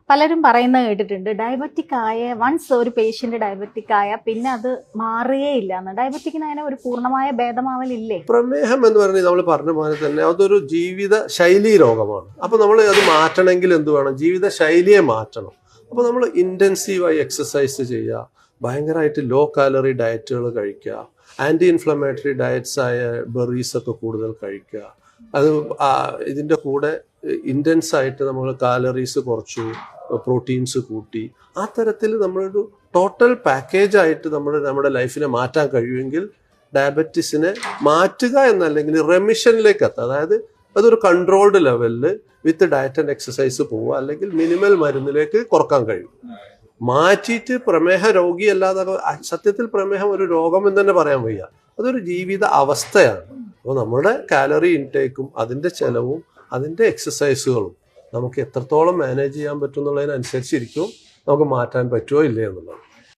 പലരും പറയുന്നത് കേട്ടിട്ടുണ്ട്, ഡയബറ്റിക് ആയ വൺസ് ഒരു പേഷ്യന്റ് ഡയബറ്റിക് ആയ പിന്നെ അത് മാറുകയേ ഇല്ല എന്ന്. ഡയബറ്റിക്കിന് അങ്ങനെ ഒരു പൂർണ്ണമായ ഭേദമാവലില്ലേ? പ്രമേഹം എന്ന് പറഞ്ഞാൽ നമ്മൾ പറഞ്ഞ പോലെ തന്നെ അതൊരു ജീവിത ശൈലി രോഗമാണ്. അപ്പൊ നമ്മൾ അത് മാറ്റണമെങ്കിൽ എന്ത് വേണം? ജീവിത ശൈലിയെ മാറ്റണം. അപ്പൊ നമ്മൾ ഇന്റൻസീവായി എക്സസൈസ് ചെയ്യുക, ഭയങ്കരമായിട്ട് ലോ കാലറി ഡയറ്റുകൾ കഴിക്കുക, ആന്റി ഇൻഫ്ലമേറ്ററി ഡയറ്റ്സ് ആയ ബെറീസ് ഒക്കെ കൂടുതൽ കഴിക്കുക. അത് ഇതിൻ്റെ കൂടെ ഇൻറ്റൻസ് ആയിട്ട് നമ്മൾ കാലറീസ് കുറച്ചു, പ്രോട്ടീൻസ് കൂട്ടി, ആ തരത്തിൽ നമ്മളൊരു ടോട്ടൽ പാക്കേജ് ആയിട്ട് നമ്മുടെ ലൈഫിനെ മാറ്റാൻ കഴിയുമെങ്കിൽ ഡയബറ്റീസിനെ മാറ്റുക എന്നല്ലെങ്കിൽ റെമിഷനിലേക്ക് എത്താം. അതായത് അതൊരു കൺട്രോൾഡ് ലെവലിൽ വിത്ത് ഡയറ്റ് ആൻഡ് എക്സസൈസ് പോവുക, അല്ലെങ്കിൽ മിനിമൽ മരുന്നിലേക്ക് കുറക്കാൻ കഴിയും. മാറ്റിയിട്ട് പ്രമേഹ രോഗിയല്ലാതെ, സത്യത്തിൽ പ്രമേഹം ഒരു രോഗം എന്ന് തന്നെ പറയാൻ വയ്യ, അതൊരു ജീവിത അവസ്ഥയാണ്. അപ്പോൾ നമ്മുടെ കാലറി ഇൻടേക്കും അതിൻ്റെ ചെലവും അതിൻ്റെ എക്സസൈസുകളും നമുക്ക് എത്രത്തോളം മാനേജ് ചെയ്യാൻ പറ്റും എന്നുള്ളതിനനുസരിച്ചിരിക്കും നമുക്ക് മാറ്റാൻ പറ്റുമോ ഇല്ലേ എന്നുള്ളത്.